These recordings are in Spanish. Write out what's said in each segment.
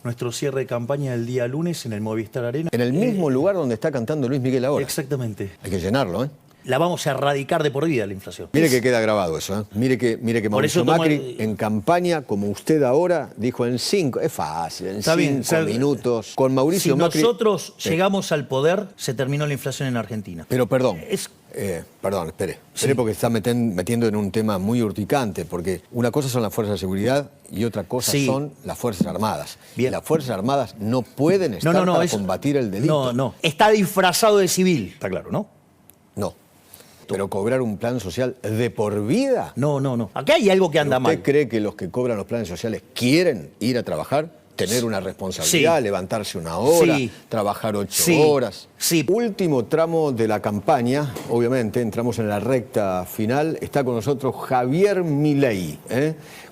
nuestro cierre de campaña el día lunes en el Movistar Arena. En el mismo lugar donde está cantando Luis Miguel ahora. Exactamente. Hay que llenarlo, ¿eh? La vamos a erradicar de por vida la inflación. Mire que queda grabado eso, ¿eh? Mire que Mauricio Macri en campaña, como usted ahora, dijo en 5, es fácil, en 5 minutos. Con Mauricio Macri... Si nosotros llegamos al poder, se terminó la inflación en Argentina. Pero perdón, perdón, espere porque está metiendo en un tema muy urticante, porque una cosa son las fuerzas de seguridad y otra cosa son las Fuerzas Armadas. Bien. Las Fuerzas Armadas no pueden estar para combatir el delito. No. Está disfrazado de civil, está claro, ¿no? No. ¿Pero cobrar un plan social de por vida? No. Acá hay algo que anda mal. ¿Usted cree que los que cobran los planes sociales quieren ir a trabajar? Tener una responsabilidad, levantarse una hora, trabajar 8 horas. Último tramo de la campaña, obviamente, entramos en la recta final. Está con nosotros Javier Milei.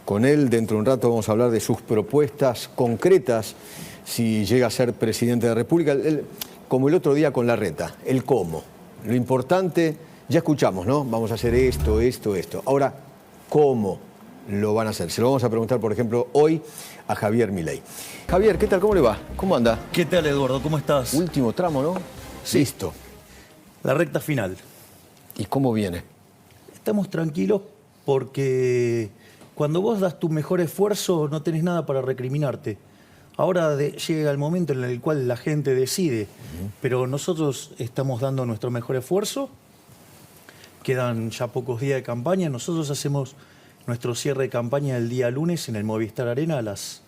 Con él, dentro de un rato, vamos a hablar de sus propuestas concretas si llega a ser presidente de la República. Como el otro día con Larreta, el cómo. Lo importante, ya escuchamos, ¿no? Vamos a hacer esto. Ahora, ¿cómo lo van a hacer? Se lo vamos a preguntar, por ejemplo, hoy a Javier Milei. Javier, ¿qué tal? ¿Cómo le va? ¿Cómo anda? ¿Qué tal, Eduardo? ¿Cómo estás? Último tramo, ¿no? Sí. Listo. La recta final. ¿Y cómo viene? Estamos tranquilos porque cuando vos das tu mejor esfuerzo no tenés nada para recriminarte. Ahora llega el momento en el cual la gente decide, pero nosotros estamos dando nuestro mejor esfuerzo. Quedan ya pocos días de campaña. Nosotros hacemos nuestro cierre de campaña el día lunes en el Movistar Arena a las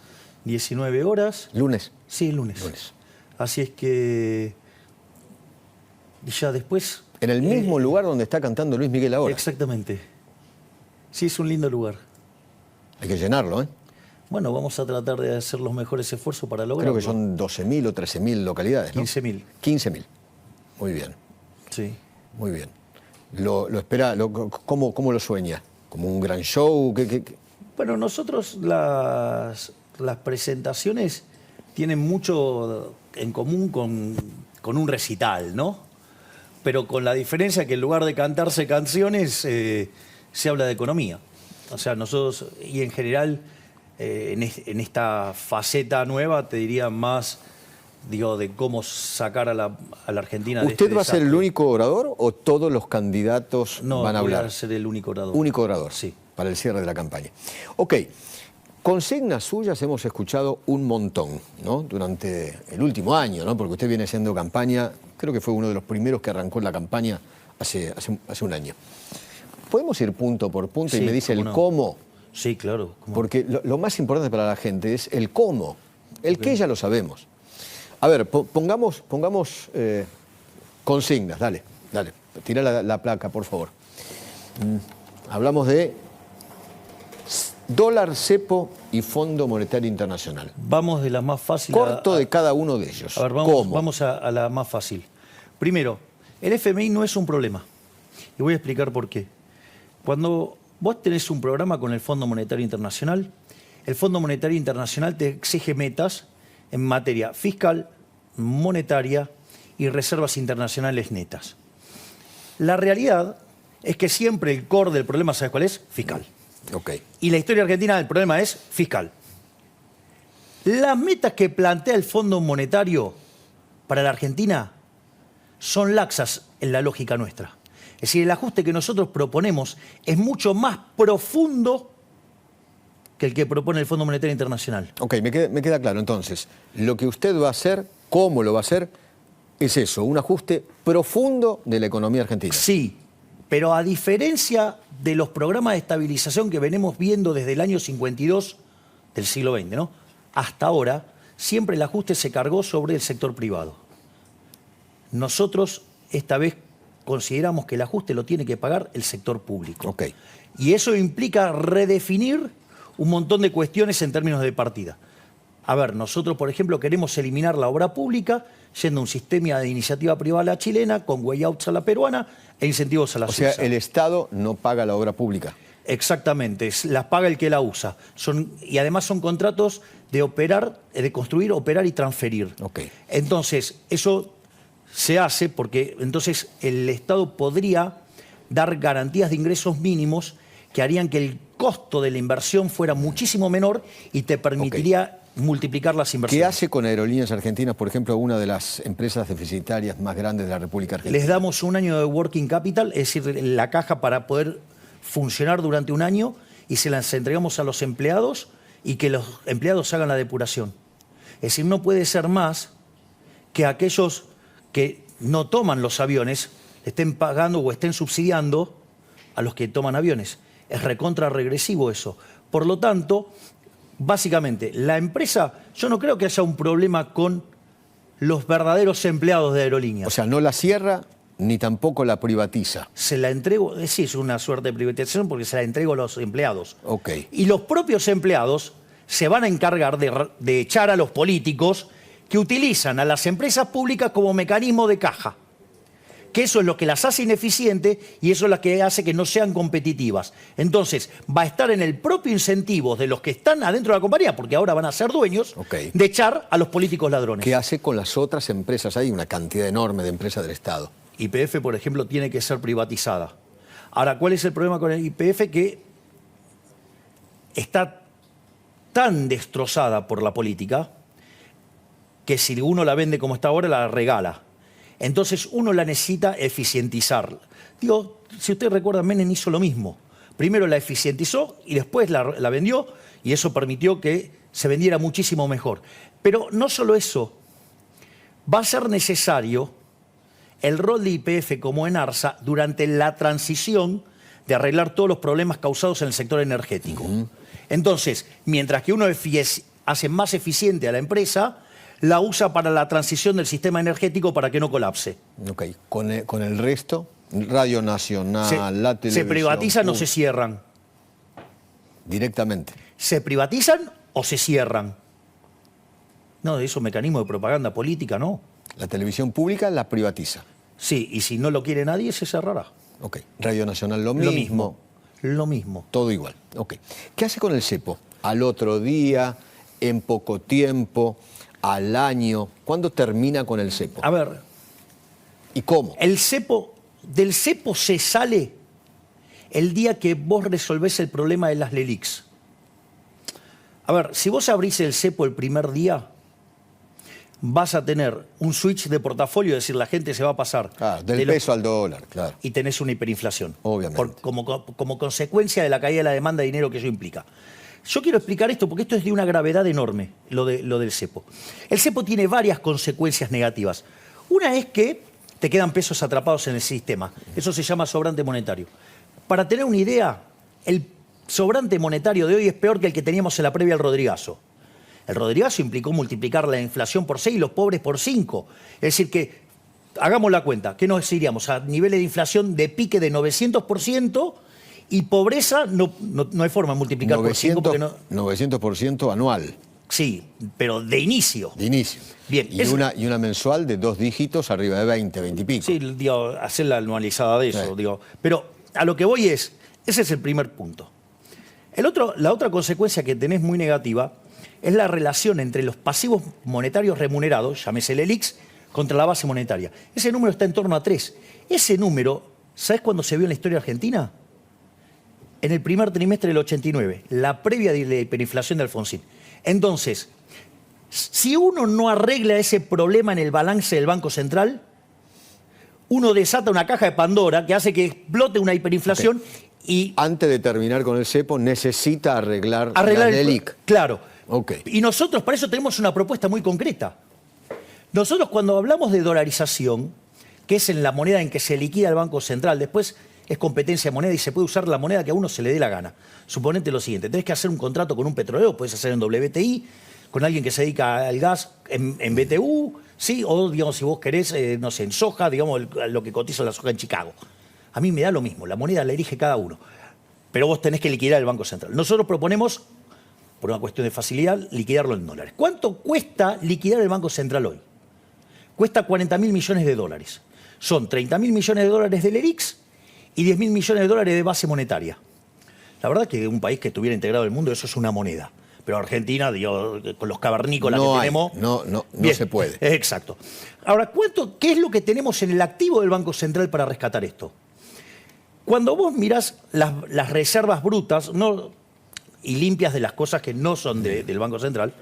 19 horas. ¿Lunes? Sí, lunes. Así es que ya después... En el mismo lugar donde está cantando Luis Miguel ahora. Exactamente. Sí, es un lindo lugar. Hay que llenarlo, ¿eh? Bueno, vamos a tratar de hacer los mejores esfuerzos para lograrlo. Creo que son 12.000 o 13.000 localidades, ¿no? 15.000. 15.000. Muy bien. Sí. Muy bien. ¿Lo espera? ¿Cómo lo sueña? ¿Como un gran show? Bueno, nosotros las presentaciones tienen mucho en común con un recital, ¿no? Pero con la diferencia que en lugar de cantarse canciones, se habla de economía. O sea, nosotros, y en general, en esta faceta nueva, te diría más, de cómo sacar a la Argentina de este desastre. ¿Usted va a ser el único orador o todos los candidatos van a hablar? No, voy a ser el único orador. Único orador, sí. Para el cierre de la campaña. Ok, consignas suyas hemos escuchado un montón, ¿no? Durante el último año, ¿no? Porque usted viene haciendo campaña, creo que fue uno de los primeros que arrancó la campaña hace un año. ¿Podemos ir punto por punto y me dice el cómo? Sí, claro. Porque lo más importante para la gente es el cómo. El qué ya lo sabemos. A ver, pongamos consignas, dale. Tira la placa, por favor. Hablamos de dólar, cepo y Fondo Monetario Internacional. Vamos de la más fácil de cada uno de ellos. A ver, vamos a la más fácil. Primero, el FMI no es un problema. Y voy a explicar por qué. Cuando vos tenés un programa con el Fondo Monetario Internacional, el Fondo Monetario Internacional te exige metas en materia fiscal, monetaria y reservas internacionales netas. La realidad es que siempre el core del problema, ¿sabes cuál es? Fiscal. Okay. Y la historia argentina del problema es fiscal. Las metas que plantea el Fondo Monetario para la Argentina son laxas en la lógica nuestra. Es decir, el ajuste que nosotros proponemos es mucho más profundo que el que propone el Fondo Monetario Internacional. Ok, me queda claro. Entonces, lo que usted va a hacer, cómo lo va a hacer, es eso, un ajuste profundo de la economía argentina. Sí, pero a diferencia de los programas de estabilización que venimos viendo desde el año 52 del siglo XX, ¿no? Hasta ahora, siempre el ajuste se cargó sobre el sector privado. Nosotros, esta vez, consideramos que el ajuste lo tiene que pagar el sector público. Okay. Y eso implica redefinir un montón de cuestiones en términos de partida. A ver, nosotros, por ejemplo, queremos eliminar la obra pública yendo a un sistema de iniciativa privada a la chilena, con way outs a la peruana e incentivos a la suiza. O sea, el Estado no paga la obra pública. Exactamente, las paga el que la usa. Y además son contratos de operar, de construir, operar y transferir. Okay. Entonces, eso se hace porque entonces el Estado podría dar garantías de ingresos mínimos que harían que el costo de la inversión fuera muchísimo menor y te permitiría multiplicar las inversiones. ¿Qué hace con Aerolíneas Argentinas, por ejemplo, una de las empresas deficitarias más grandes de la República Argentina? Les damos un año de working capital, es decir, la caja para poder funcionar durante un año, y se las entregamos a los empleados y que los empleados hagan la depuración. Es decir, no puede ser más que aquellos que no toman los aviones estén pagando o estén subsidiando a los que toman aviones. Es recontra regresivo eso. Por lo tanto, básicamente, la empresa, yo no creo que haya un problema con los verdaderos empleados de Aerolíneas. O sea, no la cierra ni tampoco la privatiza. Se la entrego, sí, es una suerte de privatización porque se la entrego a los empleados. Ok. Y los propios empleados se van a encargar de echar a los políticos que utilizan a las empresas públicas como mecanismo de caja. Que eso es lo que las hace ineficientes y eso es lo que hace que no sean competitivas. Entonces, va a estar en el propio incentivo de los que están adentro de la compañía, porque ahora van a ser dueños, de echar a los políticos ladrones. ¿Qué hace con las otras empresas? Hay una cantidad enorme de empresas del Estado. YPF, por ejemplo, tiene que ser privatizada. Ahora, ¿cuál es el problema con el YPF? Que está tan destrozada por la política que si uno la vende como está ahora, la regala. Entonces uno la necesita eficientizar. Digo, si usted recuerda, Menem hizo lo mismo. Primero la eficientizó y después la vendió, y eso permitió que se vendiera muchísimo mejor. Pero no solo eso, va a ser necesario el rol de YPF como ENARSA durante la transición de arreglar todos los problemas causados en el sector energético. Entonces, mientras que uno hace más eficiente a la empresa, la usa para la transición del sistema energético para que no colapse. Ok, con el resto, Radio Nacional, la televisión... ¿Se privatizan o se cierran? Directamente. ¿Se privatizan o se cierran? No, eso es un mecanismo de propaganda política, ¿no? La televisión pública la privatiza. Sí, y si no lo quiere nadie, se cerrará. Ok, Radio Nacional lo mismo. Lo mismo. Todo igual. Ok. ¿Qué hace con el cepo? Al otro día, en poco tiempo, al año. ¿Cuándo termina con el cepo? A ver. ¿Y cómo? Del cepo se sale el día que vos resolvés el problema de las LELIQs. A ver, si vos abrís el cepo el primer día, vas a tener un switch de portafolio, es decir, la gente se va a pasar... del peso al dólar, claro. Y tenés una hiperinflación. Obviamente. Como consecuencia de la caída de la demanda de dinero que eso implica. Yo quiero explicar esto porque esto es de una gravedad enorme, lo del cepo. El cepo tiene varias consecuencias negativas. Una es que te quedan pesos atrapados en el sistema. Eso se llama sobrante monetario. Para tener una idea, el sobrante monetario de hoy es peor que el que teníamos en la previa al Rodrigazo. El Rodrigazo implicó multiplicar la inflación por 6 y los pobres por 5. Es decir que, hagamos la cuenta, ¿qué nos iríamos? A niveles de inflación de pique de 900%, y pobreza no hay forma de multiplicar 900, por 5. Porque 900% anual. Sí, pero de inicio. De inicio. Bien. Y una mensual de 2 dígitos arriba de 20 y pico. Sí, digo, hacer la anualizada de eso. Sí. Digo. Pero a lo que voy ese es el primer punto. La otra consecuencia que tenés muy negativa es la relación entre los pasivos monetarios remunerados, llámese el ELIX, contra la base monetaria. Ese número está en torno a 3. Ese número, ¿sabes cuándo se vio en la historia argentina? En el primer trimestre del 89, la previa de la hiperinflación de Alfonsín. Entonces, si uno no arregla ese problema en el balance del Banco Central, uno desata una caja de Pandora que hace que explote una hiperinflación. Y antes de terminar con el cepo, necesita arreglar la LELIQ. Claro. Okay. Y nosotros para eso tenemos una propuesta muy concreta. Nosotros cuando hablamos de dolarización, que es en la moneda en que se liquida el Banco Central, después es competencia de moneda y se puede usar la moneda que a uno se le dé la gana. Suponete lo siguiente, tenés que hacer un contrato con un petrolero, puedes hacer en WTI, con alguien que se dedica al gas en BTU, ¿sí? O digamos si vos querés, no sé, en soja, digamos lo que cotiza la soja en Chicago. A mí me da lo mismo, la moneda la elige cada uno. Pero vos tenés que liquidar el Banco Central. Nosotros proponemos, por una cuestión de facilidad, liquidarlo en dólares. ¿Cuánto cuesta liquidar el Banco Central hoy? Cuesta 40.000 millones de dólares. Son 30.000 millones de dólares del ERIX y 10.000 millones de dólares de base monetaria. La verdad que un país que estuviera integrado en el mundo, eso es una moneda. Pero Argentina, digo, con los cavernícolas que tenemos... No se puede. Exacto. Ahora, ¿qué es lo que tenemos en el activo del Banco Central para rescatar esto? Cuando vos mirás las reservas brutas y limpias de las cosas que no son del Banco Central,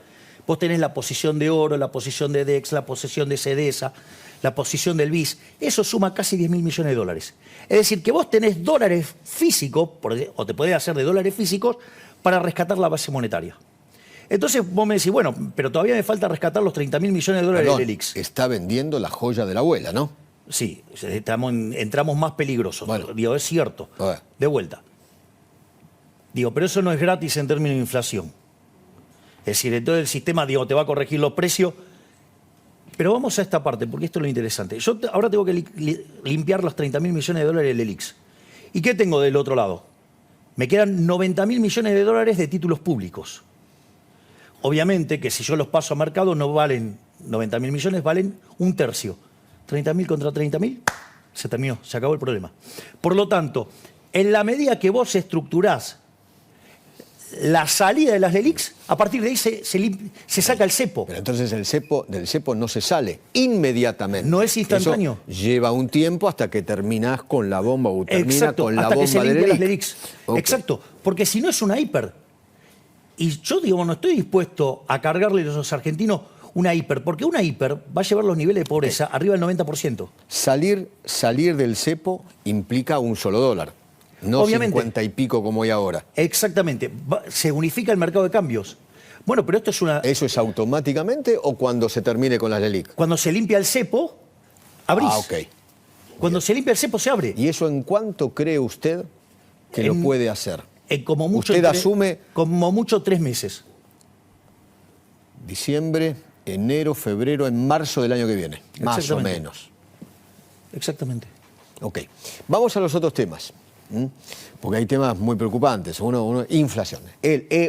Vos tenés la posición de oro, la posición de DEX, la posición de CEDESA, la posición del BIS. Eso suma casi 10.000 millones de dólares. Es decir, que vos tenés dólares físicos, o te podés hacer de dólares físicos, para rescatar la base monetaria. Entonces vos me decís, bueno, pero todavía me falta rescatar los 30.000 millones de dólares del ELIX. Está vendiendo la joya de la abuela, ¿no? Sí, entramos más peligrosos. Bueno. Digo, es cierto. De vuelta. Digo, pero eso no es gratis en términos de inflación. Es decir, entonces el sistema, digo, te va a corregir los precios. Pero vamos a esta parte, porque esto es lo interesante. Yo ahora tengo que limpiar los 30.000 millones de dólares del ELIX. ¿Y qué tengo del otro lado? Me quedan 90.000 millones de dólares de títulos públicos. Obviamente que si yo los paso a mercado no valen 90.000 millones, valen un tercio. 30.000 contra 30.000, se terminó, se acabó el problema. Por lo tanto, en la medida que vos estructurás la salida de las LELIX, a partir de ahí se saca el cepo. Pero entonces del cepo no se sale inmediatamente. No es instantáneo. Eso lleva un tiempo hasta que terminás con la bomba o termina Exacto, con la hasta bomba que se de limpia las LELIX. LELIX. Exacto, porque si no es una hiper. Y yo digo, no estoy dispuesto a cargarle a los argentinos una hiper, porque una hiper va a llevar los niveles de pobreza arriba del 90%. Salir del cepo implica un solo dólar. No Obviamente. 50 y pico como hay ahora. Exactamente. Se unifica el mercado de cambios. Bueno, pero esto es una... ¿Eso es automáticamente o cuando se termine con las LELIC? Cuando se limpia el cepo, abrís. Ah, ok. Cuando se limpia el cepo, se abre. ¿Y eso en cuánto cree usted que lo puede hacer? Como mucho, usted asume... Como mucho 3 meses. Diciembre, enero, febrero, en marzo del año que viene. Más o menos. Exactamente. Ok. Vamos a los otros temas. Porque hay temas muy preocupantes. Inflación.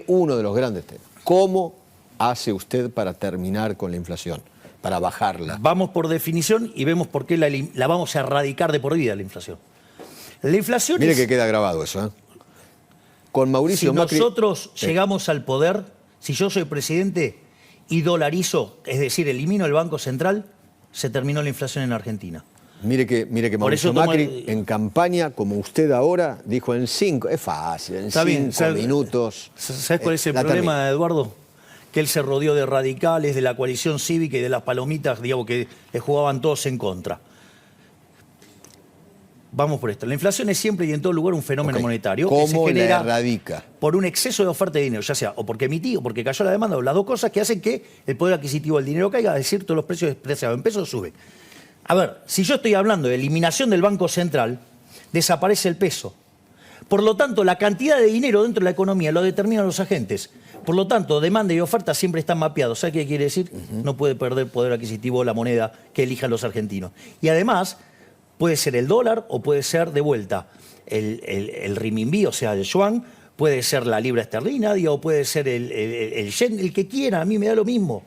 Uno de los grandes temas. ¿Cómo hace usted para terminar con la inflación? Para bajarla. Vamos por definición y vemos por qué la vamos a erradicar de por vida, la inflación. La inflación Mire que queda grabado eso, ¿eh? Con Mauricio Macri... Si nosotros llegamos al poder, si yo soy presidente y dolarizo, es decir, elimino el Banco Central, se terminó la inflación en Argentina. Mire que Mauricio Macri en campaña, como usted ahora, dijo en 5, es fácil, en 5 minutos. ¿Sabes cuál es el problema, Eduardo? Que él se rodeó de radicales, de la coalición cívica y de las palomitas, digamos, que le jugaban todos en contra. Vamos por esto. La inflación es siempre y en todo lugar un fenómeno monetario que se genera erradica? Por un exceso de oferta de dinero, ya sea o porque emití o porque cayó la demanda, o las dos cosas que hacen que el poder adquisitivo del dinero caiga, es decir, todos los precios despreciados en pesos suben. A ver, si yo estoy hablando de eliminación del Banco Central, desaparece el peso. Por lo tanto, la cantidad de dinero dentro de la economía lo determinan los agentes. Por lo tanto, demanda y oferta siempre están mapeados. ¿Sabe qué quiere decir? No puede perder poder adquisitivo la moneda que elijan los argentinos. Y además, puede ser el dólar o puede ser de vuelta el renminbi, o sea, el yuan, puede ser la libra esterlina, o puede ser el yen, el que quiera, a mí me da lo mismo.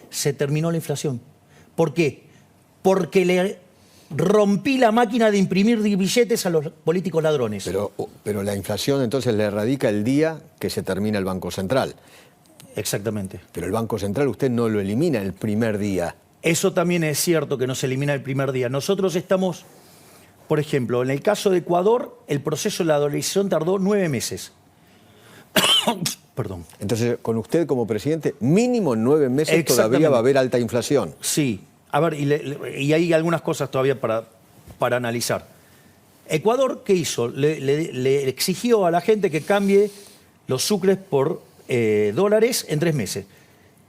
Se terminó la inflación. ¿Por qué? Porque le rompí la máquina de imprimir billetes a los políticos ladrones. Pero la inflación entonces le erradica el día que se termina el Banco Central. Exactamente. Pero el Banco Central usted no lo elimina el primer día. Eso también es cierto que no se elimina el primer día. Nosotros estamos, por ejemplo, en el caso de Ecuador, el proceso de la dolarización tardó 9 meses. Perdón. Entonces, con usted como presidente, mínimo 9 meses todavía va a haber alta inflación. Sí. A ver, y hay algunas cosas todavía para analizar. Ecuador, ¿qué hizo? Le exigió a la gente que cambie los sucres por dólares en 3 meses.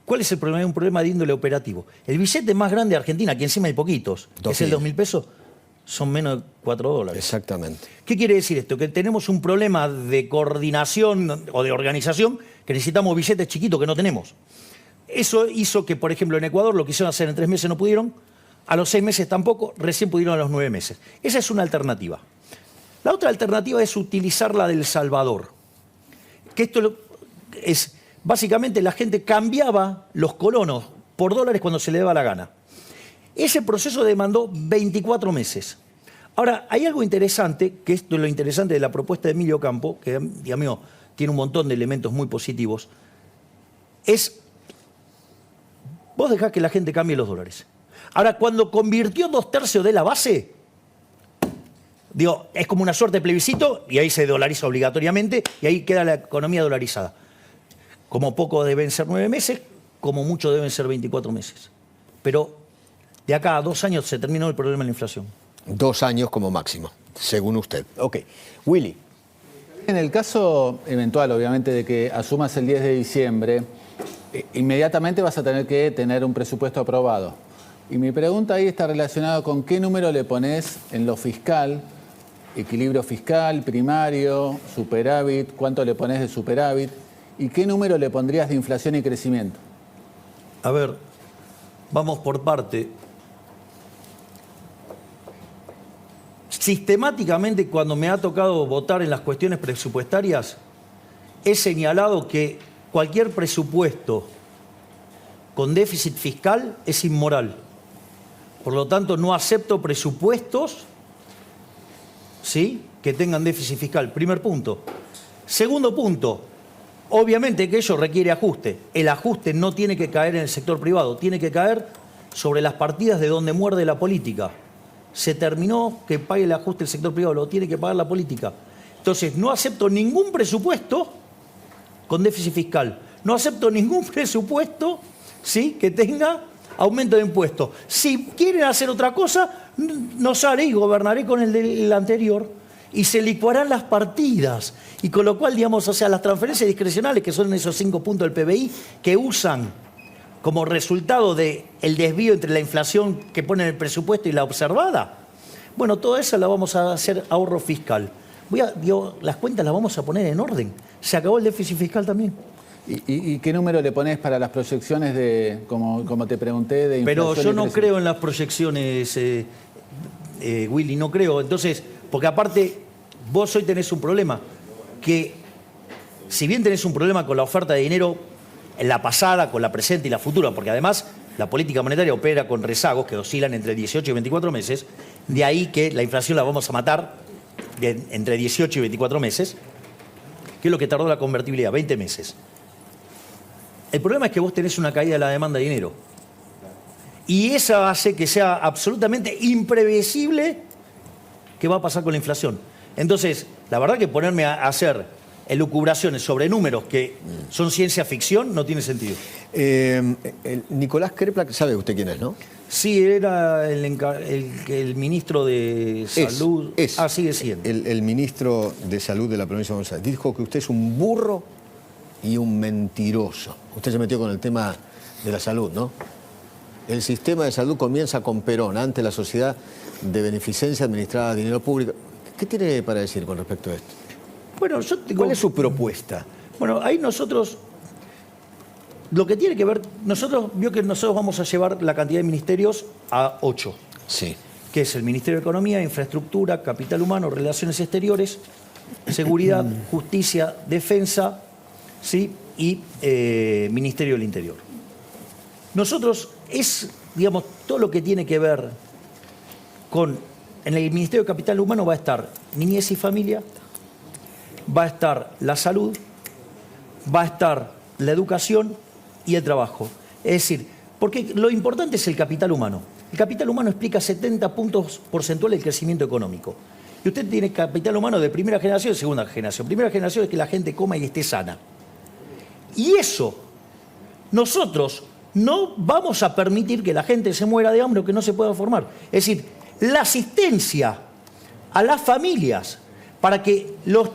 ¿Cuál es el problema? Es un problema de índole operativo. El billete más grande de Argentina, que encima hay poquitos, es el 2.000 pesos, son menos de 4 dólares. Exactamente. ¿Qué quiere decir esto? Que tenemos un problema de coordinación o de organización, que necesitamos billetes chiquitos que no tenemos. Eso hizo que, por ejemplo, en Ecuador lo quisieron hacer en 3 meses, no pudieron, a los 6 meses tampoco, recién pudieron a los 9 meses. Esa es una alternativa. La otra alternativa es utilizar la del Salvador. Que esto es, básicamente la gente cambiaba los colonos por dólares cuando se le daba la gana. Ese proceso demandó 24 meses. Ahora, hay algo interesante, que esto es lo interesante de la propuesta de Emilio Campo, que, Dios mío, tiene un montón de elementos muy positivos, es... Vos dejás que la gente cambie los dólares. Ahora, cuando convirtió 2/3 de la base, digo, es como una suerte de plebiscito y ahí se dolariza obligatoriamente y ahí queda la economía dolarizada. Como poco deben ser 9 meses, como mucho deben ser 24 meses. Pero de acá a 2 años se terminó el problema de la inflación. 2 años como máximo, según usted. Ok. Willy. En el caso eventual, obviamente, de que asumas el 10 de diciembre, inmediatamente vas a tener que tener un presupuesto aprobado. Y mi pregunta ahí está relacionada con qué número le pones en lo fiscal, equilibrio fiscal, primario, superávit, cuánto le pones de superávit y qué número le pondrías de inflación y crecimiento. A ver, vamos por parte. Sistemáticamente, cuando me ha tocado votar en las cuestiones presupuestarias, he señalado que cualquier presupuesto con déficit fiscal es inmoral. Por lo tanto, no acepto presupuestos, ¿sí?, que tengan déficit fiscal. Primer punto. Segundo punto, obviamente que ello requiere ajuste. El ajuste no tiene que caer en el sector privado, tiene que caer sobre las partidas de donde muerde la política. Se terminó que pague el ajuste el sector privado, lo tiene que pagar la política. Entonces, no acepto ningún presupuesto con déficit fiscal. No acepto ningún presupuesto, ¿sí?, que tenga aumento de impuestos. Si quieren hacer otra cosa, no haré y gobernaré con el del anterior y se licuarán las partidas. Y con lo cual, digamos, o sea, las transferencias discrecionales, que son esos 5 puntos del PBI, que usan como resultado del desvío entre la inflación que pone en el presupuesto y la observada, bueno, toda esa la vamos a hacer ahorro fiscal. Las cuentas las vamos a poner en orden. Se acabó el déficit fiscal también. ¿Y qué número le pones para las proyecciones de, como te pregunté, de inflación? Pero yo no creo en las proyecciones, Willy, no creo. Entonces, porque aparte, vos hoy tenés un problema, que si bien tenés un problema con la oferta de dinero en la pasada, con la presente y la futura, porque además la política monetaria opera con rezagos que oscilan entre 18 y 24 meses, de ahí que la inflación la vamos a matar entre 18 y 24 meses, que es lo que tardó la convertibilidad, 20 meses. El problema es que vos tenés una caída de la demanda de dinero. Y esa hace que sea absolutamente imprevisible qué va a pasar con la inflación. Entonces, la verdad que ponerme a hacer elucubraciones sobre números que son ciencia ficción no tiene sentido. Nicolás Kreplak, sabe usted quién es, ¿no? Sí, era el ministro de Salud. Sigue siendo. El ministro de Salud de la provincia de Buenos Aires. Dijo que usted es un burro y un mentiroso. Usted se metió con el tema de la salud, ¿no? El sistema de salud comienza con Perón, ante la sociedad de beneficencia administrada a dinero público. ¿Qué tiene para decir con respecto a esto? Bueno, ¿Cuál es su propuesta? Bueno, ahí nosotros, lo que tiene que ver, vio que nosotros vamos a llevar la cantidad de ministerios a 8. Sí. Que es el Ministerio de Economía, Infraestructura, Capital Humano, Relaciones Exteriores, Seguridad, Justicia, Defensa, ¿sí?, y Ministerio del Interior. Nosotros digamos, todo lo que tiene que ver en el Ministerio de Capital Humano va a estar Niñez y Familia, va a estar la salud, va a estar la educación y el trabajo. Es decir, porque lo importante es el capital humano. El capital humano explica 70 puntos porcentuales del crecimiento económico. Y usted tiene capital humano de primera generación y segunda generación. Primera generación es que la gente coma y esté sana. Y eso, nosotros no vamos a permitir que la gente se muera de hambre o que no se pueda formar. Es decir, la asistencia a las familias para que toda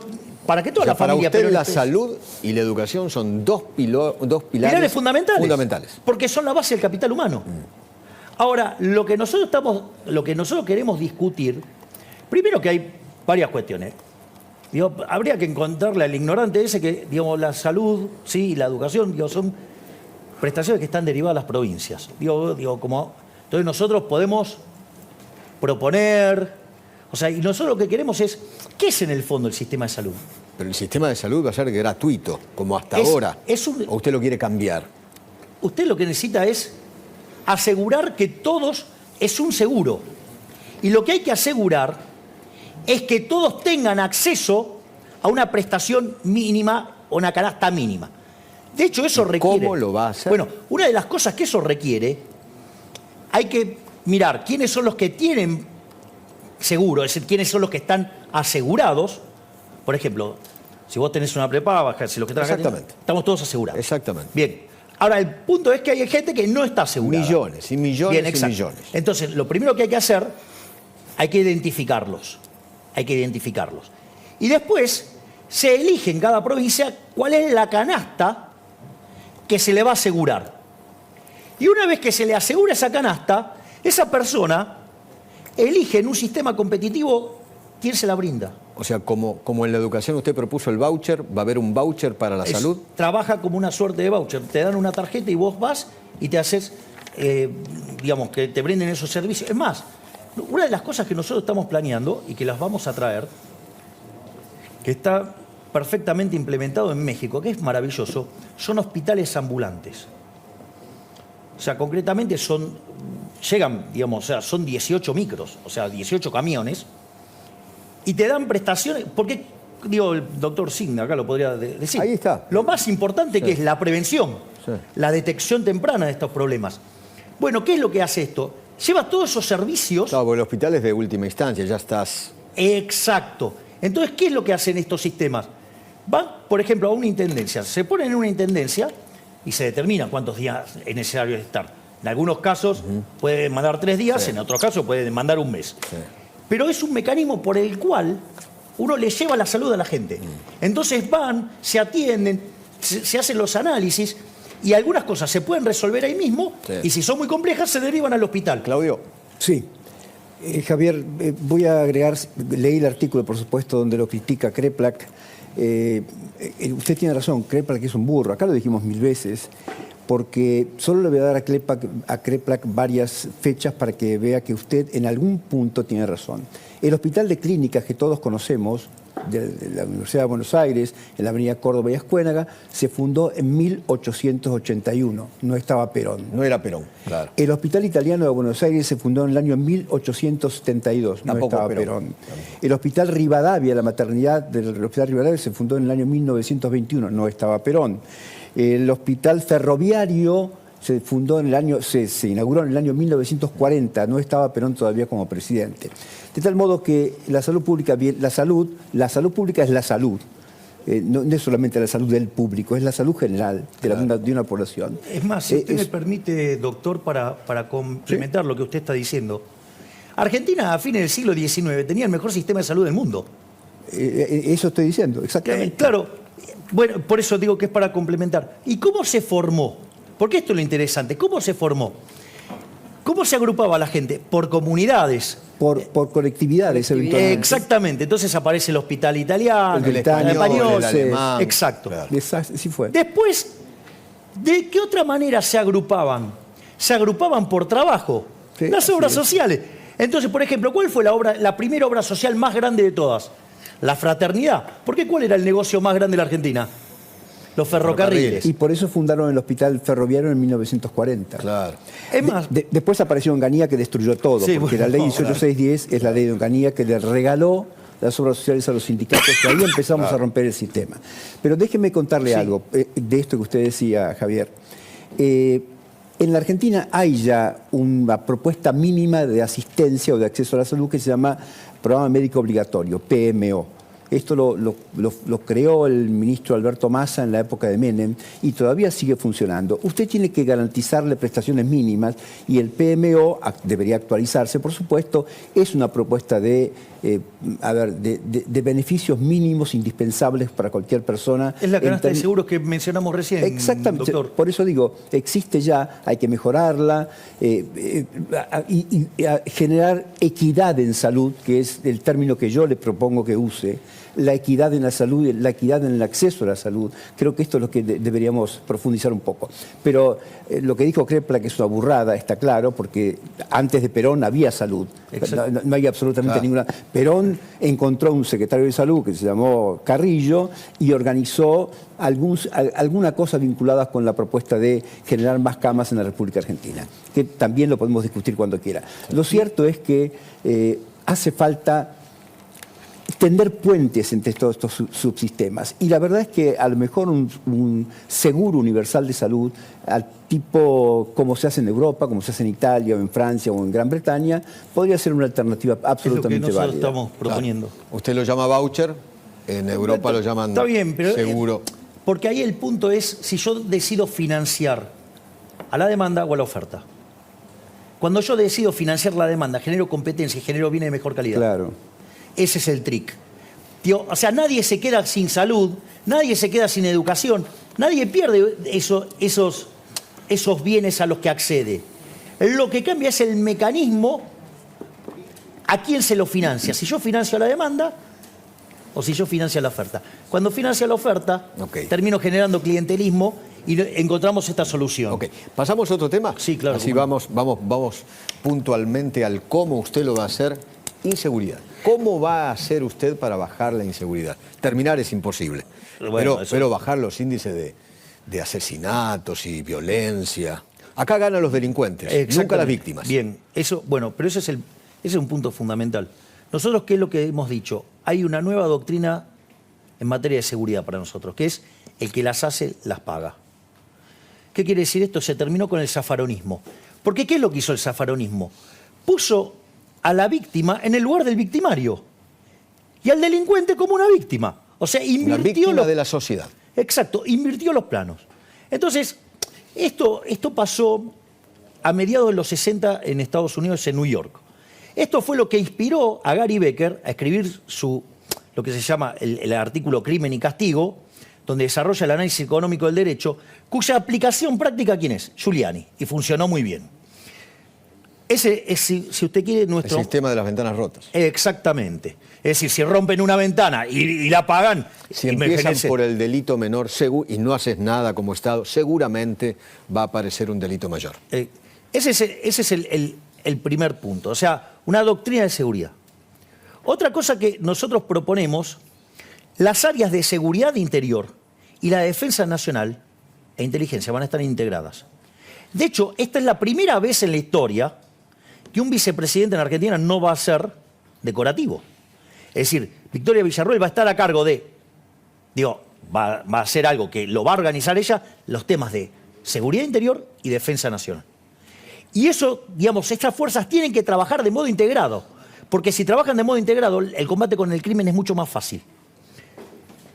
la familia... Para usted la salud y la educación son dos pilares fundamentales. Porque son la base del capital humano. Ahora, lo que nosotros queremos discutir, primero que hay varias cuestiones. Habría que encontrarle al ignorante ese que, digamos, la salud, sí, y la educación, son prestaciones que están derivadas de las provincias. Entonces nosotros podemos proponer, y nosotros lo que queremos es, ¿qué es en el fondo el sistema de salud? Pero el sistema de salud va a ser gratuito, como hasta ahora. ¿O usted lo quiere cambiar? Usted lo que necesita es asegurar que todos es un seguro. Y lo que hay que asegurar es que todos tengan acceso a una prestación mínima o una canasta mínima. De hecho, eso requiere... ¿Cómo lo va a hacer? Bueno, una de las cosas que eso requiere, hay que mirar quiénes son los que tienen seguro, es decir, quiénes son los que están asegurados. Por ejemplo, si vos tenés una prepaga, si los que trabajan... Exactamente. Estamos todos asegurados. Exactamente. Bien. Ahora, el punto es que hay gente que no está asegurada. Millones y millones. Bien, y millones. Entonces, lo primero que hay que hacer, hay que identificarlos. Hay que identificarlos. Y después se elige en cada provincia cuál es la canasta que se le va a asegurar. Y una vez que se le asegura esa canasta, esa persona elige en un sistema competitivo quién se la brinda. O sea, como en la educación usted propuso el voucher, ¿va a haber un voucher para la salud? Trabaja como una suerte de voucher. Te dan una tarjeta y vos vas y te haces, digamos, que te brinden esos servicios. Es más, una de las cosas que nosotros estamos planeando y que las vamos a traer, que está perfectamente implementado en México, que es maravilloso, son hospitales ambulantes. O sea, concretamente llegan, digamos, o sea, son 18 micros, o sea, 18 camiones, y te dan prestaciones, porque, digo, el doctor Signa acá lo podría decir. Ahí está. Lo más importante que es la prevención, la detección temprana de estos problemas. Bueno, ¿qué es lo que hace esto? Lleva todos esos servicios... Claro, porque el hospital es de última instancia, ya estás... Exacto. Entonces, ¿qué es lo que hacen estos sistemas? Van, por ejemplo, a una intendencia, se ponen en una intendencia y se determina cuántos días es necesario estar. En algunos casos pueden mandar 3 días, en otros casos pueden mandar 1 mes. Sí. Pero es un mecanismo por el cual uno le lleva la salud a la gente. Entonces van, se atienden, se hacen los análisis y algunas cosas se pueden resolver ahí mismo y si son muy complejas se derivan al hospital. Claudio. Sí. Javier, voy a agregar, leí el artículo, por supuesto, donde lo critica Kreplak. Usted tiene razón, Kreplak es un burro, acá lo dijimos 1000 veces, porque solo le voy a dar a Kreplak varias fechas para que vea que usted en algún punto tiene razón. El Hospital de Clínicas que todos conocemos, de la Universidad de Buenos Aires, en la avenida Córdoba y Ascuénaga, se fundó en 1881, no estaba Perón. No era Perón, claro. El Hospital Italiano de Buenos Aires se fundó en el año 1872, no estaba Perón. El Hospital Rivadavia, la maternidad del Hospital Rivadavia, se fundó en el año 1921, no estaba Perón. El Hospital Ferroviario se inauguró en el año 1940, no estaba Perón todavía como presidente. De tal modo que la salud pública pública es la salud. No es solamente la salud del público, es la salud general de una población. Es más, si usted me permite, doctor, para complementar lo que usted está diciendo. Argentina a fines del siglo XIX tenía el mejor sistema de salud del mundo. Eso estoy diciendo, exactamente. Claro, bueno, por eso digo que es para complementar. ¿Y cómo se formó? Porque esto es lo interesante. ¿Cómo se formó? ¿Cómo se agrupaba la gente? Por comunidades. Por colectividades, eventualmente. Exactamente. Entonces aparece el hospital italiano, el español, el alemán. Exacto. Claro. Sí fue. Después, ¿de qué otra manera se agrupaban? Se agrupaban por trabajo. Sí, las obras sociales. Entonces, por ejemplo, ¿cuál fue la primera obra social más grande de todas? La fraternidad. ¿Por qué cuál era el negocio más grande de la Argentina? Los ferrocarriles. Y por eso fundaron el Hospital Ferroviario en 1940. Claro. Es más, después apareció Onganía que destruyó todo, porque la ley 18610 es la ley de Onganía que le regaló las obras sociales a los sindicatos, que ahí empezamos a romper el sistema. Pero déjeme contarle algo de esto que usted decía, Javier. En la Argentina hay ya una propuesta mínima de asistencia o de acceso a la salud que se llama Programa Médico Obligatorio, PMO. Esto lo creó el ministro Alberto Massa en la época de Menem y todavía sigue funcionando. Usted tiene que garantizarle prestaciones mínimas y el PMO debería actualizarse, por supuesto. Es una propuesta de beneficios mínimos indispensables para cualquier persona. Es la canasta de seguros que mencionamos recién, exactamente, doctor. Por eso digo, existe ya, hay que mejorarla y generar equidad en salud, que es el término que yo le propongo que use. La equidad en la salud, la equidad en el acceso a la salud. Creo que esto es lo que deberíamos profundizar un poco. Pero lo que dijo Kreplak es una burrada, está claro, porque antes de Perón había salud. No hay absolutamente ninguna. Perón encontró un secretario de salud que se llamó Carrillo y organizó alguna cosa vinculada con la propuesta de generar más camas en la República Argentina, que también lo podemos discutir cuando quiera. Lo cierto es que hace falta tender puentes entre todos estos subsistemas. Y la verdad es que a lo mejor un seguro universal de salud, al tipo como se hace en Europa, como se hace en Italia o en Francia o en Gran Bretaña, podría ser una alternativa absolutamente válida. Es lo que nosotros estamos proponiendo. Usted lo llama voucher, en Europa lo llaman está bien, pero seguro. Porque ahí el punto es si yo decido financiar a la demanda o a la oferta. Cuando yo decido financiar la demanda, genero competencia y genero bienes de mejor calidad. Claro. Ese es el trick. Tío, o sea, nadie se queda sin salud, nadie se queda sin educación, nadie pierde esos bienes a los que accede. Lo que cambia es el mecanismo a quién se lo financia. Si yo financio la demanda o si yo financio la oferta. Cuando financio la oferta, termino generando clientelismo y encontramos esta solución. Ok. ¿Pasamos a otro tema? Sí, claro. Así vamos puntualmente al cómo usted lo va a hacer. Inseguridad. ¿Cómo va a hacer usted para bajar la inseguridad? Terminar es imposible. Bueno, pero bajar los índices de asesinatos y violencia. Acá ganan los delincuentes, nunca las víctimas. Bien, pero ese es un punto fundamental. Nosotros, ¿qué es lo que hemos dicho? Hay una nueva doctrina en materia de seguridad para nosotros, que es el que las hace, las paga. ¿Qué quiere decir esto? Se terminó con el zafaronismo. Porque ¿qué es lo que hizo el zafaronismo? Puso a la víctima en el lugar del victimario y al delincuente como una víctima. O sea, invirtió... Una víctima de la sociedad. Exacto, invirtió los planos. Entonces, esto pasó a mediados de los 60 en Estados Unidos, en New York. Esto fue lo que inspiró a Gary Becker a escribir lo que se llama el artículo Crimen y Castigo, donde desarrolla el análisis económico del derecho, cuya aplicación práctica, ¿quién es? Giuliani, y funcionó muy bien. Ese es, si usted quiere, nuestro... El sistema de las ventanas rotas. Exactamente. Es decir, si rompen una ventana y la pagan... Si empiezan por el delito menor y no haces nada como Estado, seguramente va a aparecer un delito mayor. Ese es el primer punto. O sea, una doctrina de seguridad. Otra cosa que nosotros proponemos, las áreas de seguridad interior y la defensa nacional e inteligencia van a estar integradas. De hecho, esta es la primera vez en la historia que un vicepresidente en Argentina no va a ser decorativo. Es decir, Victoria Villarruel va a estar a cargo va a hacer algo que lo va a organizar ella, los temas de seguridad interior y defensa nacional. Y eso, estas fuerzas tienen que trabajar de modo integrado, porque si trabajan de modo integrado, el combate con el crimen es mucho más fácil.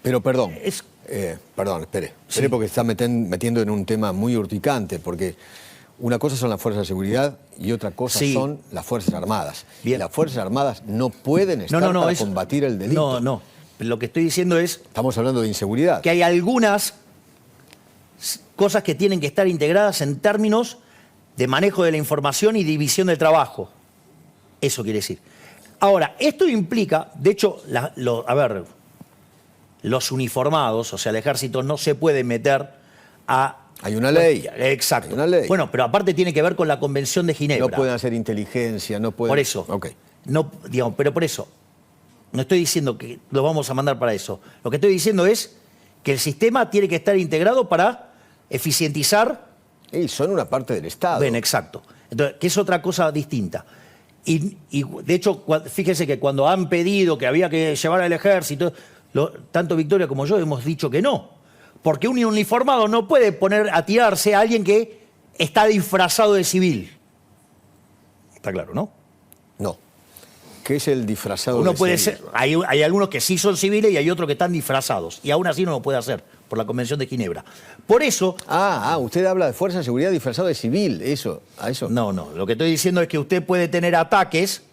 Pero perdón, espere porque está metiendo en un tema muy urticante, porque una cosa son las fuerzas de seguridad y otra cosa son las Fuerzas Armadas. Bien. Las Fuerzas Armadas no pueden estar para combatir el delito. No. Lo que estoy diciendo es... Estamos hablando de inseguridad. Que hay algunas cosas que tienen que estar integradas en términos de manejo de la información y división del trabajo. Eso quiere decir. Ahora, esto implica, de hecho, los uniformados, o sea, el ejército no se puede meter a... Hay una ley. Exacto. Hay una ley. Bueno, pero aparte tiene que ver con la Convención de Ginebra. No pueden hacer inteligencia, no pueden... Por eso. Okay. Pero por eso. No estoy diciendo que lo vamos a mandar para eso. Lo que estoy diciendo es que el sistema tiene que estar integrado para eficientizar... Y son una parte del Estado. Bien, exacto. Entonces, que es otra cosa distinta. Y de hecho, fíjese que cuando han pedido que había que llevar al ejército, tanto Victoria como yo hemos dicho que no. Porque un uniformado no puede poner a tirarse a alguien que está disfrazado de civil. Está claro, ¿no? No. ¿Qué es el disfrazado Uno de puede civil? ser, hay algunos que sí son civiles y hay otros que están disfrazados. Y aún así no lo puede hacer por la Convención de Ginebra. Por eso... usted habla de fuerza de seguridad disfrazado de civil, ¿a eso? No. Lo que estoy diciendo es que usted puede tener ataques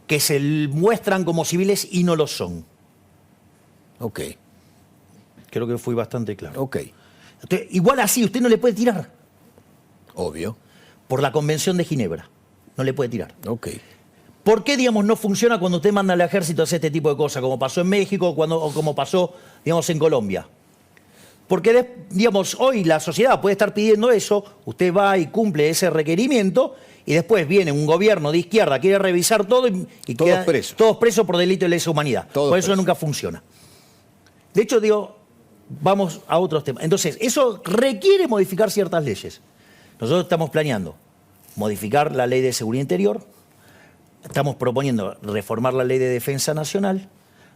que se muestran como civiles y no lo son. Ok. Creo que fui bastante claro. Ok. Entonces, igual así, usted no le puede tirar. Obvio. Por la Convención de Ginebra. No le puede tirar. Ok. ¿Por qué, no funciona cuando usted manda al ejército a hacer este tipo de cosas, como pasó en México o como pasó, en Colombia? Porque, hoy la sociedad puede estar pidiendo eso, usted va y cumple ese requerimiento, y después viene un gobierno de izquierda, quiere revisar todo y todos presos. Todos presos por delito de lesa humanidad. Por eso nunca funciona. De hecho, vamos a otros temas. Entonces, eso requiere modificar ciertas leyes. Nosotros estamos planeando modificar la Ley de Seguridad Interior, estamos proponiendo reformar la Ley de Defensa Nacional,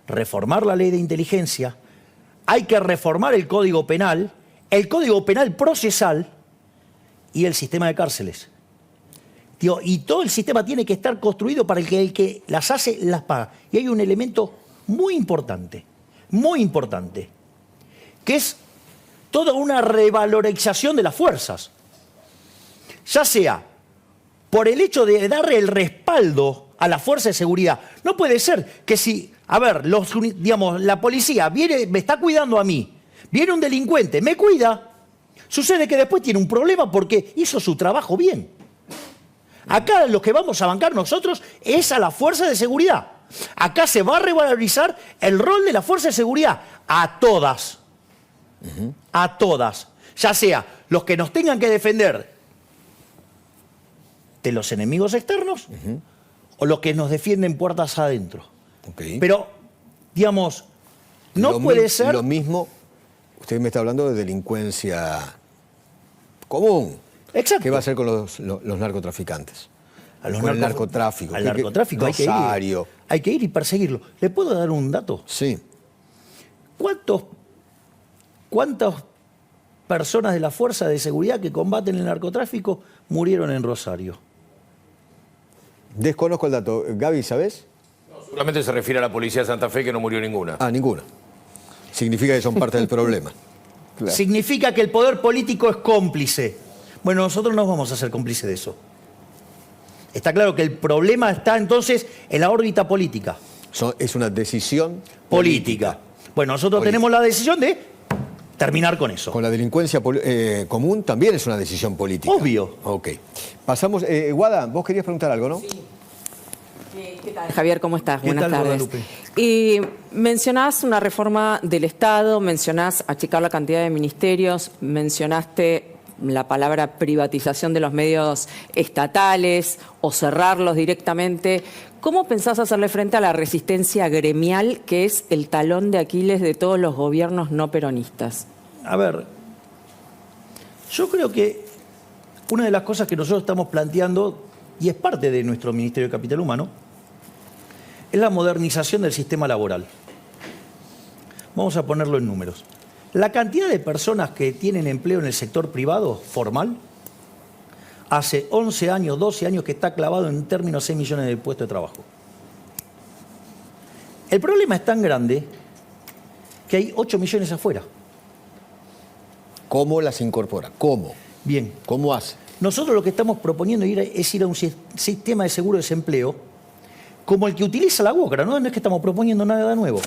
reformar la Ley de Inteligencia, hay que reformar el Código Penal procesal y el sistema de cárceles. Y todo el sistema tiene que estar construido para el que las hace, las paga. Y hay un elemento muy importante. muy importante, que es toda una revalorización de las fuerzas. Ya sea por el hecho de darle el respaldo a la fuerza de seguridad. No puede ser que si, a ver, digamos, la policía viene, me está cuidando a mí, viene un delincuente, me cuida, sucede que después tiene un problema porque hizo su trabajo bien. Acá lo que vamos a bancar nosotros es a la fuerza de seguridad. Acá se va a revalorizar el rol de la fuerza de seguridad a todas. A todas. Ya sea los que nos tengan que defender de los enemigos externos o los que nos defienden puertas adentro. Okay. Pero, digamos, no puede ser... Lo mismo, usted me está hablando de delincuencia común. Exacto. ¿Qué va a hacer con los narcotraficantes? Con el narcotráfico. Al narcotráfico Rosario. Hay que ir y perseguirlo. ¿Le puedo dar un dato? Sí. ¿Cuántas personas de la fuerza de seguridad que combaten el narcotráfico murieron en Rosario? Desconozco el dato. Gaby, ¿sabes? No, seguramente se refiere a la policía de Santa Fe, que no murió ninguna. Ah, ninguna. Significa que son parte del problema. Claro. Significa que el poder político es cómplice. Bueno, nosotros no vamos a ser cómplices de eso. Está claro que el problema está entonces en la órbita política. Es una decisión Política. Bueno, nosotros tenemos la decisión de terminar con eso. Con la delincuencia común también es una decisión política. Obvio. Ok. Pasamos. Guada, vos querías preguntar algo, ¿no? Sí. ¿Qué tal, Javier? ¿Cómo estás? ¿Qué Buenas tal, tardes. Guadalupe? Mencionás una reforma del Estado, mencionás achicar la cantidad de ministerios, mencionaste la palabra privatización de los medios estatales o cerrarlos directamente. ¿Cómo pensás hacerle frente a la resistencia gremial, que es el talón de Aquiles de todos los gobiernos no peronistas? A ver, yo creo que una de las cosas que nosotros estamos planteando, y es parte de nuestro Ministerio de Capital Humano, es la modernización del sistema laboral. Vamos a ponerlo en números. La cantidad de personas que tienen empleo en el sector privado formal, hace 11 años, 12 años que está clavado en términos de 6 millones de puestos de trabajo. El problema es tan grande que hay 8 millones afuera. ¿Cómo las incorpora? ¿Cómo? Bien. ¿Cómo hace? Nosotros lo que estamos proponiendo es ir a un sistema de seguro de desempleo como el que utiliza la UOCRA, ¿no? No es que estamos proponiendo nada nuevo,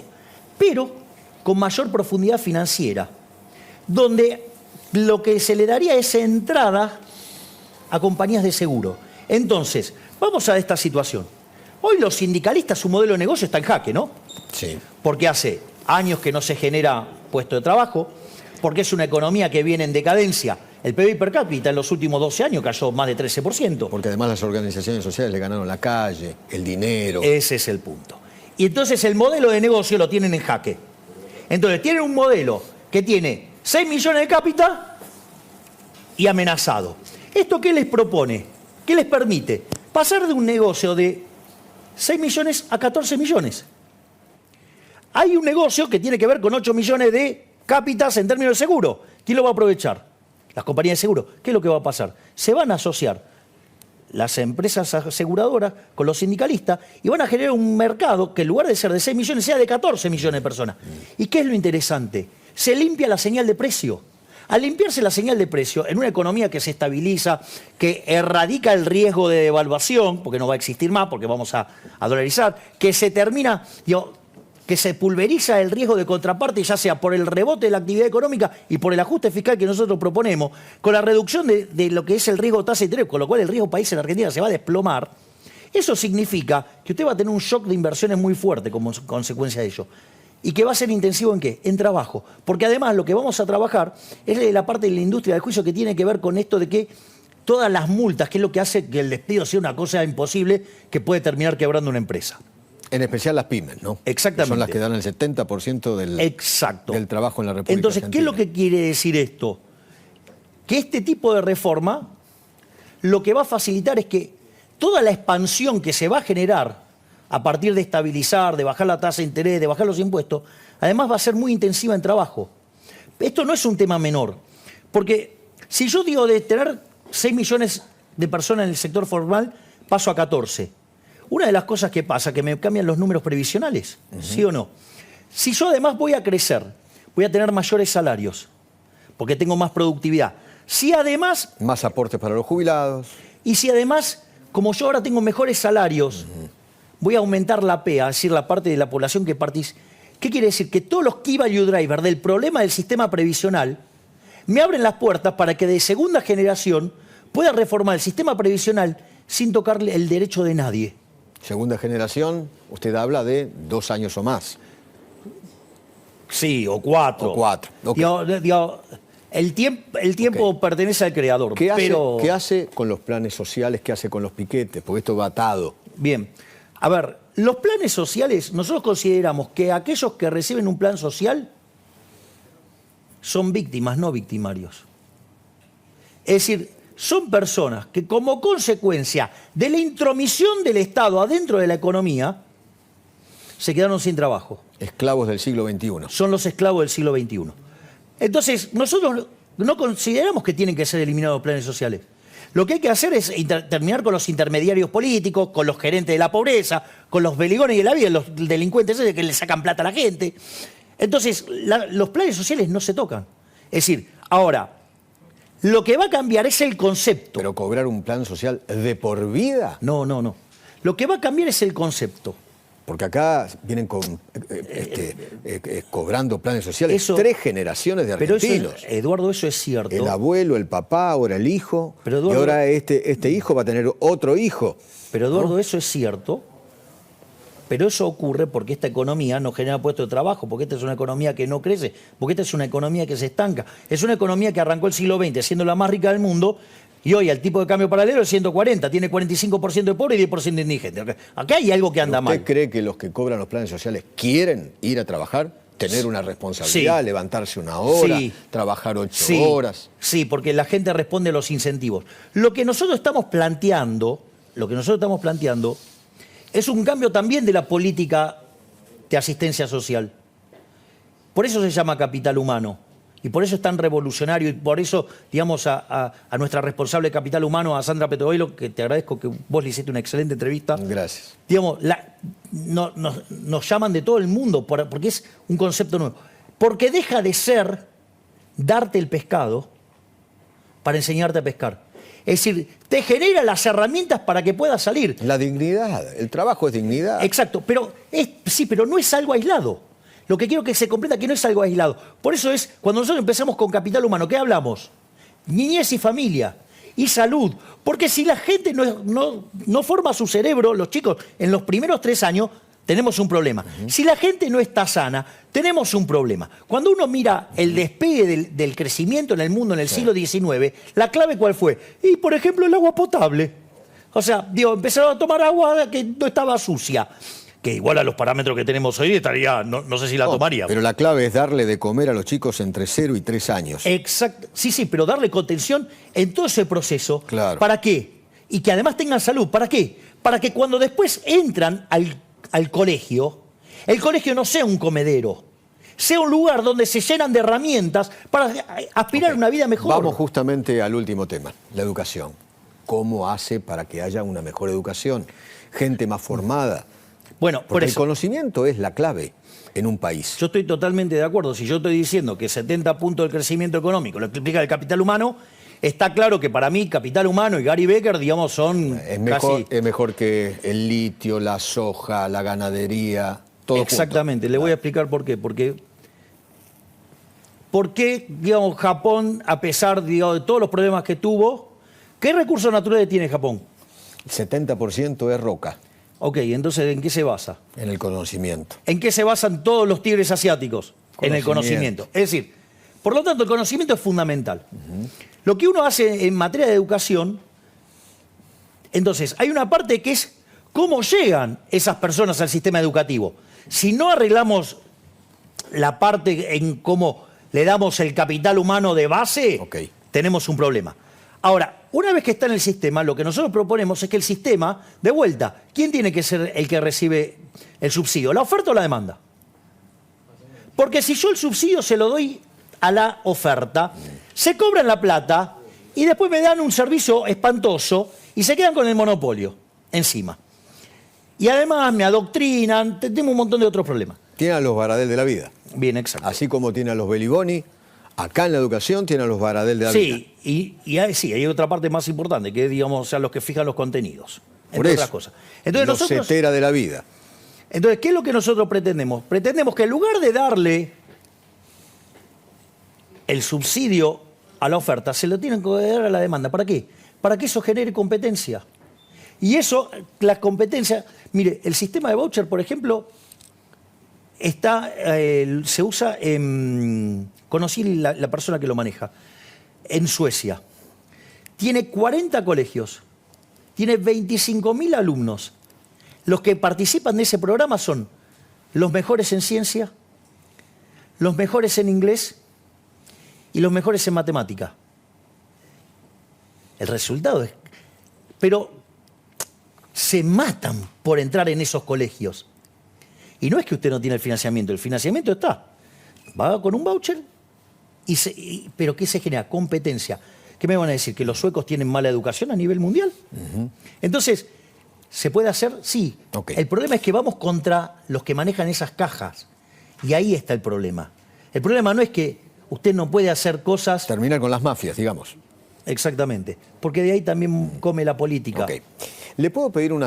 pero con mayor profundidad financiera, donde lo que se le daría es entrada a compañías de seguro. Entonces, vamos a esta situación. Hoy los sindicalistas, su modelo de negocio está en jaque, ¿no? Sí. Porque hace años que no se genera puesto de trabajo, porque es una economía que viene en decadencia. El PIB per cápita en los últimos 12 años cayó más de 13%. Porque además las organizaciones sociales le ganaron la calle, el dinero. Ese es el punto. Y entonces el modelo de negocio lo tienen en jaque. Entonces tienen un modelo que tiene 6 millones de cápita y amenazado. ¿Esto qué les propone? ¿Qué les permite? Pasar de un negocio de 6 millones a 14 millones. Hay un negocio que tiene que ver con 8 millones de cápitas en términos de seguro. ¿Quién lo va a aprovechar? Las compañías de seguro. ¿Qué es lo que va a pasar? Se van a asociar las empresas aseguradoras con los sindicalistas y van a generar un mercado que en lugar de ser de 6 millones sea de 14 millones de personas. ¿Y qué es lo interesante? Se limpia la señal de precio. Al limpiarse la señal de precio en una economía que se estabiliza, que erradica el riesgo de devaluación, porque no va a existir más, porque vamos a dolarizar, que se termina, que se pulveriza el riesgo de contraparte, ya sea por el rebote de la actividad económica y por el ajuste fiscal que nosotros proponemos, con la reducción de lo que es el riesgo de tasa de interés, con lo cual el riesgo país en Argentina se va a desplomar. Eso significa que usted va a tener un shock de inversiones muy fuerte como consecuencia de ello. ¿Y que va a ser intensivo en qué? En trabajo. Porque además lo que vamos a trabajar es la parte de la industria del juicio que tiene que ver con esto de que todas las multas, que es lo que hace que el despido sea una cosa imposible que puede terminar quebrando una empresa. En especial las pymes, ¿no? Exactamente. Que son las que dan el 70% del trabajo en la República Entonces, Argentina. ¿qué es lo que quiere decir esto? Que este tipo de reforma lo que va a facilitar es que toda la expansión que se va a generar a partir de estabilizar, de bajar la tasa de interés, de bajar los impuestos, además va a ser muy intensiva en trabajo. Esto no es un tema menor, porque si yo digo de tener 6 millones de personas en el sector formal, paso a 14. Una de las cosas que pasa, que me cambian los números previsionales, ¿sí o no? Si yo además voy a crecer, voy a tener mayores salarios, porque tengo más productividad. Si además... Más aportes para los jubilados. Y si además, como yo ahora tengo mejores salarios, voy a aumentar la PEA, es decir, la parte de la población que participa. ¿Qué quiere decir? Que todos los key value drivers del problema del sistema previsional me abren las puertas para que de segunda generación pueda reformar el sistema previsional sin tocarle el derecho de nadie. Segunda generación, usted habla de 2 años o más. Sí, o 4. O 4. Okay. El tiempo pertenece al creador. ¿Qué pero... hace con los planes sociales? ¿Qué hace con los piquetes? Porque esto va atado. Bien. A ver, los planes sociales, nosotros consideramos que aquellos que reciben un plan social son víctimas, no victimarios. Es decir, son personas que como consecuencia de la intromisión del Estado adentro de la economía se quedaron sin trabajo. Esclavos del siglo XXI. Son los esclavos del siglo XXI. Entonces, nosotros no consideramos que tienen que ser eliminados los planes sociales. Lo que hay que hacer es terminar con los intermediarios políticos, con los gerentes de la pobreza, con los beligones de la vida, los delincuentes esos que le sacan plata a la gente. Entonces, los planes sociales no se tocan. Es decir, ahora, lo que va a cambiar es el concepto. ¿Pero cobrar un plan social de por vida? No. Lo que va a cambiar es el concepto. Porque acá vienen cobrando planes sociales 3 generaciones de argentinos. Pero Eduardo, eso es cierto. El abuelo, el papá, ahora el hijo. Pero Eduardo, y ahora este hijo va a tener otro hijo. Pero Eduardo, ¿no? Eso es cierto. Pero eso ocurre porque esta economía no genera puestos de trabajo, porque esta es una economía que no crece, porque esta es una economía que se estanca. Es una economía que arrancó el siglo XX siendo la más rica del mundo y hoy el tipo de cambio paralelo es 140, tiene 45% de pobre y 10% de indigente. Acá hay algo que anda mal. ¿Usted cree que los que cobran los planes sociales quieren ir a trabajar? Tener una responsabilidad, sí. Levantarse una hora, sí. Trabajar 8 sí. horas. Sí, porque la gente responde a los incentivos. Lo que nosotros estamos planteando es un cambio también de la política de asistencia social. Por eso se llama capital humano. Y por eso es tan revolucionario y por eso, digamos, a nuestra responsable de capital humano, a Sandra Petogoilo, que te agradezco que vos le hiciste una excelente entrevista. Gracias. Digamos, nos llaman de todo el mundo porque es un concepto nuevo. Porque deja de ser darte el pescado para enseñarte a pescar. Es decir, te genera las herramientas para que puedas salir. La dignidad, el trabajo es dignidad. Exacto, pero pero no es algo aislado. Lo que quiero que se comprenda que no es algo aislado. Por eso es, cuando nosotros empezamos con capital humano, ¿qué hablamos? Niñez y familia, y salud. Porque si la gente no forma su cerebro, los chicos, en los primeros 3 años, tenemos un problema. Si la gente no está sana, tenemos un problema. Cuando uno mira el despegue del crecimiento en el mundo en el siglo XIX, ¿la clave cuál fue? Y, por ejemplo, el agua potable. O sea, empezaron a tomar agua que no estaba sucia. Que igual a los parámetros que tenemos hoy estaría, no sé si la tomaría. Pero la clave es darle de comer a los chicos entre 0 y 3 años. Exacto. Sí, pero darle contención en todo ese proceso. Claro. ¿Para qué? Y que además tengan salud. ¿Para qué? Para que cuando después entran al colegio, el colegio no sea un comedero, sea un lugar donde se llenan de herramientas para aspirar a una vida mejor. Vamos justamente al último tema, la educación. ¿Cómo hace para que haya una mejor educación? Gente más formada. Bueno, porque el conocimiento es la clave en un país. Yo estoy totalmente de acuerdo. Si yo estoy diciendo que 70 puntos del crecimiento económico lo explica el capital humano, está claro que para mí capital humano y Gary Becker, digamos, son es mejor que el litio, la soja, la ganadería, todo exactamente. junto. Le voy a explicar por qué. Porque, digamos, Japón, a pesar, digamos, de todos los problemas que tuvo, ¿qué recursos naturales tiene Japón? El 70% es roca. Ok, entonces, ¿en qué se basa? En el conocimiento. ¿En qué se basan todos los tigres asiáticos? En el conocimiento. Es decir, por lo tanto, el conocimiento es fundamental. Lo que uno hace en materia de educación, entonces, hay una parte que es cómo llegan esas personas al sistema educativo. Si no arreglamos la parte en cómo le damos el capital humano de base, tenemos un problema. Ahora, una vez que está en el sistema, lo que nosotros proponemos es que el sistema, de vuelta, ¿quién tiene que ser el que recibe el subsidio? ¿La oferta o la demanda? Porque si yo el subsidio se lo doy a la oferta, se cobran la plata y después me dan un servicio espantoso y se quedan con el monopolio encima. Y además me adoctrinan, tengo un montón de otros problemas. Tiene a los Baradel de la vida. Bien, exacto. Así como tiene a los Beliboni, acá en la educación tiene a los Baradel de la vida. Sí, hay otra parte más importante, que es, digamos, o sea, los que fijan los contenidos. Por entre eso, otras cosas. Entonces, los nosotros, Cetera de la vida. entonces, ¿qué es lo que nosotros pretendemos? Pretendemos que en lugar de darle el subsidio a la oferta, se lo tienen que dar a la demanda. ¿Para qué? Para que eso genere competencia. Y eso, la competencia... Mire, el sistema de voucher, por ejemplo, se usa en... Conocí la persona que lo maneja. En Suecia. Tiene 40 colegios. Tiene 25.000 alumnos. Los que participan de ese programa son los mejores en ciencia, los mejores en inglés y los mejores en matemática. El resultado es... Pero se matan por entrar en esos colegios. Y no es que usted no tiene el financiamiento está. Va con un voucher, pero ¿qué se genera? Competencia. ¿Qué me van a decir? ¿Que los suecos tienen mala educación a nivel mundial? Entonces, ¿se puede hacer? Sí. Okay. El problema es que vamos contra los que manejan esas cajas. Y ahí está el problema. El problema no es que usted no puede hacer cosas... Terminar con las mafias, digamos. Exactamente. Porque de ahí también come la política. Okay. ¿Le puedo pedir un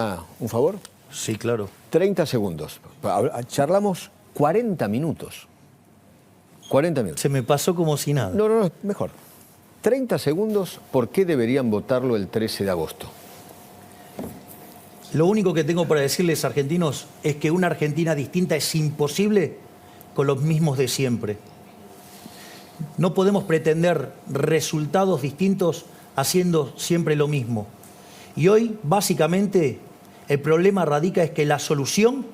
favor? Sí, claro. 30 segundos. Charlamos 40 minutos. 40 minutos. Se me pasó como si nada. No, mejor. 30 segundos, ¿por qué deberían votarlo el 13 de agosto? Lo único que tengo para decirles, argentinos, es que una Argentina distinta es imposible con los mismos de siempre. No podemos pretender resultados distintos haciendo siempre lo mismo. Y hoy, básicamente, el problema radica es que la solución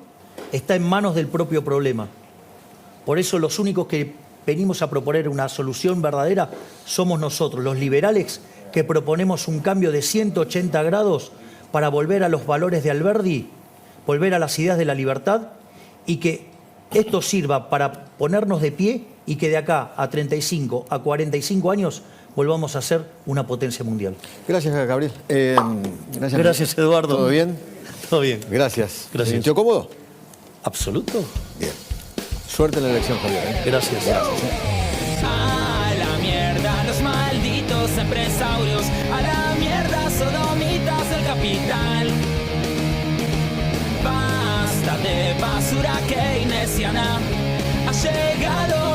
está en manos del propio problema. Por eso los únicos que venimos a proponer una solución verdadera somos nosotros, los liberales, que proponemos un cambio de 180 grados para volver a los valores de Alberdi, volver a las ideas de la libertad y que esto sirva para ponernos de pie y que de acá a 35, a 45 años volvamos a ser una potencia mundial. Gracias, Gabriel. Gracias, Eduardo. ¿Todo bien? Todo bien. Gracias. Gracias. ¿Se sintió cómodo? ¿Absoluto? Bien. Suerte en la elección, Javier. Gracias. A la mierda los malditos empresarios, a la mierda sodomitas del capital. Basta de basura keynesiana, ha llegado